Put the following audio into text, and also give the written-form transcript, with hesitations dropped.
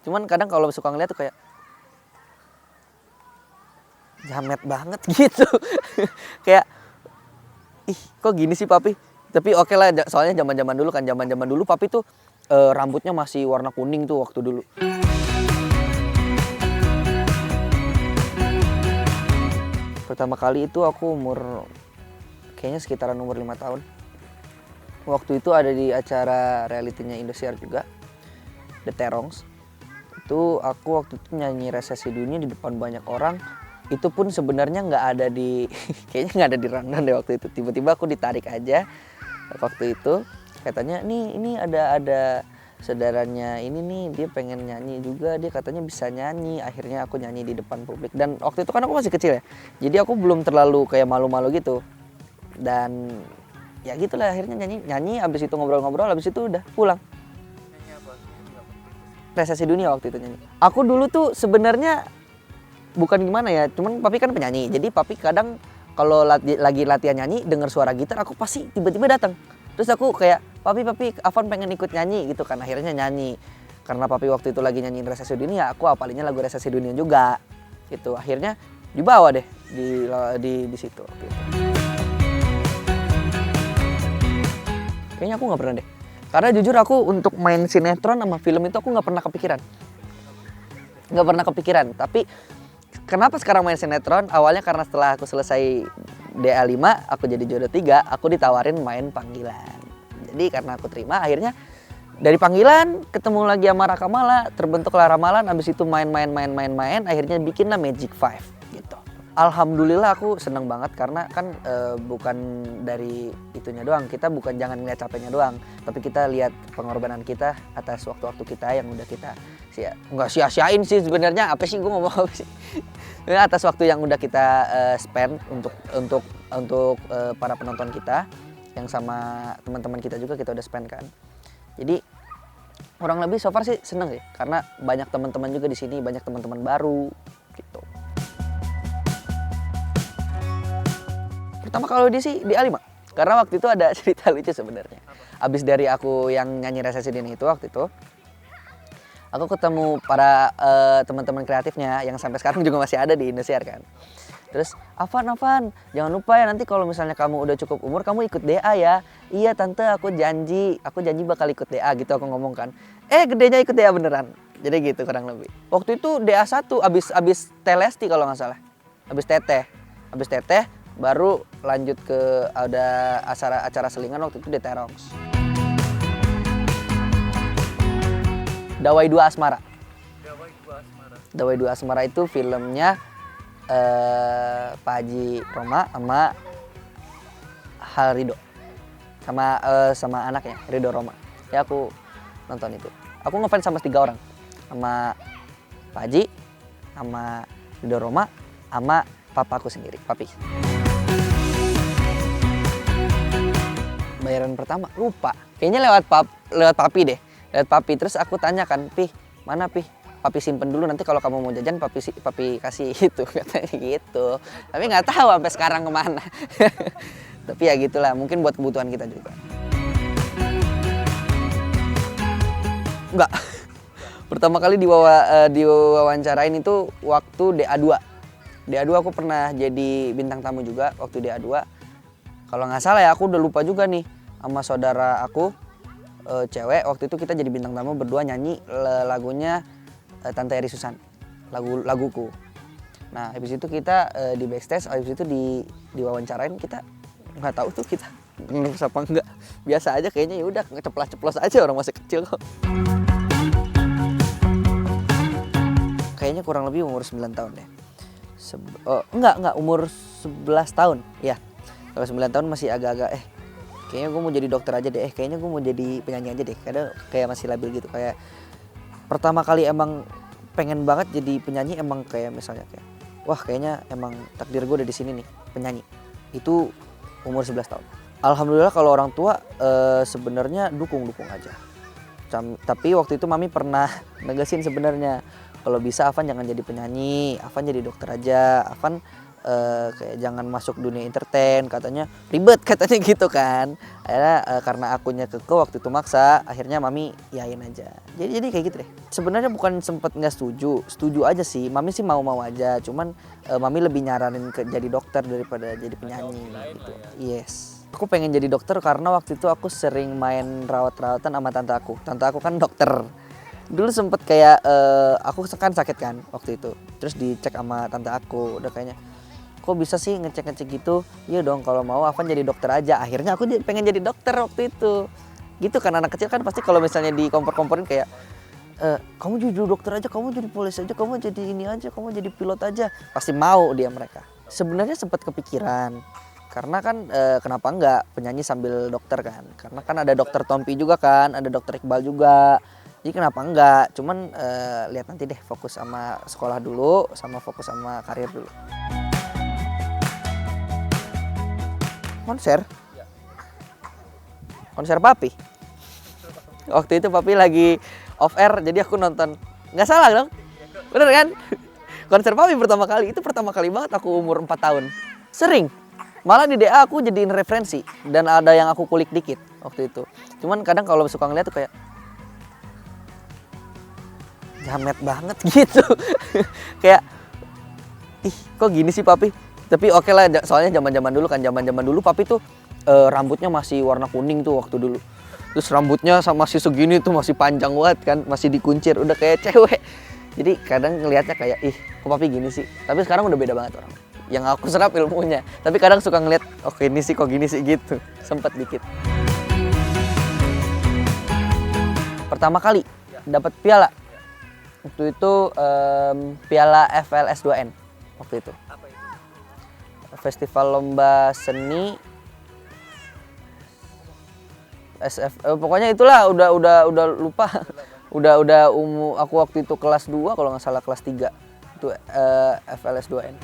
Cuman kadang kalau suka ngeliat tuh kayak jamet banget gitu. Kayak, ih kok gini sih papi? Tapi oke lah, soalnya zaman-zaman dulu kan, zaman-zaman dulu papi tuh rambutnya masih warna kuning tuh waktu dulu. Pertama kali itu aku kayaknya sekitaran umur 5 tahun. Waktu itu ada di acara realitinya Indosiar juga, The Terongs. Itu aku waktu itu nyanyi Resesi Dunia di depan banyak orang. Itu pun sebenarnya nggak ada di kayaknya nggak ada di rundown deh waktu itu. Tiba-tiba aku ditarik aja waktu itu, katanya ini ada saudaranya ini nih, dia pengen nyanyi juga, dia katanya bisa nyanyi. Akhirnya aku nyanyi di depan publik, dan waktu itu kan aku masih kecil ya, jadi aku belum terlalu kayak malu-malu gitu. Dan ya gitulah, akhirnya nyanyi abis itu ngobrol-ngobrol, abis itu udah pulang. Resesi Dunia waktu itu nyanyi. Aku dulu tuh sebenarnya bukan gimana ya, cuman papi kan penyanyi, jadi papi kadang kalau lagi latihan nyanyi dengar suara gitar, aku pasti tiba-tiba datang. Terus aku kayak, papi Afan pengen ikut nyanyi gitu kan. Akhirnya nyanyi, karena papi waktu itu lagi nyanyiin Resesi Dunia, aku apalinnya lagu Resesi Dunia juga gitu. Akhirnya dibawa deh di situ gitu. Kayaknya aku nggak pernah deh, karena jujur aku untuk main sinetron sama film itu aku nggak pernah kepikiran. Tapi kenapa sekarang main sinetron? Awalnya karena setelah aku selesai DA5, aku jadi jodoh 3, aku ditawarin main panggilan. Jadi karena aku terima, akhirnya dari panggilan ketemu lagi sama Raka Mala, terbentuklah Ramalan, habis itu main, akhirnya bikinlah Magic 5 gitu. Alhamdulillah aku seneng banget, karena kan bukan dari itunya doang, kita bukan jangan ngeliat capeknya doang, tapi kita lihat pengorbanan kita atas waktu-waktu kita yang udah kita nggak sia-siain sih sebenarnya. Apa sih gue ngomong apa sih? Atas waktu yang udah kita spend untuk para penonton kita, yang sama teman-teman kita juga kita udah spend kan. Jadi kurang lebih so far sih seneng sih, karena banyak teman-teman juga di sini, banyak teman-teman baru gitu. Pertama kalau di A5, karena waktu itu ada cerita lucu sebenarnya. Abis dari aku yang nyanyi Resesi Dunia itu, waktu itu aku ketemu para teman-teman kreatifnya yang sampai sekarang juga masih ada di Indosiar kan. Terus, Afan, jangan lupa ya nanti kalau misalnya kamu udah cukup umur, kamu ikut DA ya. Iya tante, aku janji bakal ikut DA gitu, aku ngomong kan. Gedenya ikut DA beneran. Jadi gitu kurang lebih. Waktu itu DA 1 abis Telesti kalau nggak salah. Abis teteh baru lanjut ke ada acara selingan, waktu itu di Terongs. Dawai 2 Asmara. Dawai 2 Asmara itu filmnya Pak Haji Roma sama Hal Rido. Sama anaknya Rido Roma. Ya aku nonton itu. Aku ngefans sama 3 orang. Sama Pak Haji, sama Rido Roma, sama papaku sendiri, papi. Bayaran pertama lupa. Kayaknya lewat papi deh. Lewat papi, terus aku tanyakan, "Pi, mana Pi? Papi simpen dulu, nanti kalau kamu mau jajan papi kasih." Itu katanya gitu. Tapi nggak tahu sampai sekarang kemana. Tapi ya gitulah, mungkin buat kebutuhan kita juga. Enggak. Pertama kali diwawancarain itu waktu DA2. DA2 aku pernah jadi bintang tamu juga waktu DA2. Kalau nggak salah ya, aku udah lupa juga nih, sama saudara aku cewek. Waktu itu kita jadi bintang tamu berdua nyanyi lagunya Tante Eri Susan, laguku. Nah habis itu kita di backstage, habis itu diwawancarain, kita nggak tahu tuh kita nervous apa enggak. Biasa aja kayaknya, ya udah ceplos aja, orang masih kecil kok. Kayaknya kurang lebih umur 9 tahun deh. Enggak, umur 11 tahun. Ya. Kalau 9 tahun masih agak-agak kayaknya gue mau jadi dokter aja deh, kayaknya gue mau jadi penyanyi aja deh. Kadang kayak masih labil gitu, kayak pertama kali emang pengen banget jadi penyanyi, emang kayak misalnya kayak, wah kayaknya emang takdir gue udah di sini nih, penyanyi. Itu umur 11 tahun. Alhamdulillah kalau orang tua sebenarnya dukung aja. Tapi waktu itu mami pernah negesin sebenarnya, kalau bisa Afan jangan jadi penyanyi, Afan jadi dokter aja. Afan kayak jangan masuk dunia entertain, katanya ribet katanya gitu kan. Akhirnya karena akunya keke waktu itu maksa, akhirnya mami yain aja. Jadi kayak gitu deh. Sebenarnya bukan sempet nggak setuju aja sih. Mami sih mau aja, cuman mami lebih nyaranin ke jadi dokter daripada jadi penyanyi gitu. Yes. Aku pengen jadi dokter karena waktu itu aku sering main rawat-rawatan sama tante aku. Tante aku kan dokter. Dulu sempet kayak aku kan sakit kan waktu itu. Terus dicek sama tante aku, udah kayaknya kok bisa sih ngecek gitu? Iya dong, kalau mau Afan jadi dokter aja. Akhirnya aku pengen jadi dokter waktu itu. Gitu kan, anak kecil kan pasti kalau misalnya dikompor-komporin kayak kamu jadi dokter aja, kamu jadi polisi aja, kamu jadi ini aja, kamu jadi pilot aja. Pasti mau dia mereka. Sebenarnya sempat kepikiran. Karena kan kenapa enggak penyanyi sambil dokter kan? Karena kan ada dokter Tompi juga kan, ada dokter Iqbal juga. Jadi kenapa enggak? Cuman lihat nanti deh, fokus sama sekolah dulu, sama fokus sama karir dulu. Konser Papi. Waktu itu Papi lagi off air, jadi aku nonton. Nggak salah dong? Bener kan? Konser Papi pertama kali, itu pertama kali banget aku umur 4 tahun. Sering. Malah di DA aku jadiin referensi. Dan ada yang aku kulik dikit waktu itu. Cuman kadang kalau suka ngeliat tuh kayak jamet banget gitu. Kayak, ih kok gini sih Papi? Tapi oke lah, soalnya zaman dulu Papi tuh rambutnya masih warna kuning tuh waktu dulu. Terus rambutnya masih segini tuh, masih panjang banget kan, masih dikuncir, udah kayak cewek. Jadi kadang ngelihatnya kayak, ih kok Papi gini sih? Tapi sekarang udah beda banget orang. Yang aku serap ilmunya. Tapi kadang suka ngeliat, oke ini sih kok gini sih gitu. Sempet dikit. Pertama kali dapat piala. Waktu itu piala FLS2N waktu itu. Festival Lomba Seni pokoknya itulah, udah lupa. udah aku waktu itu kelas 2 kalau nggak salah, kelas 3 itu FLS2N.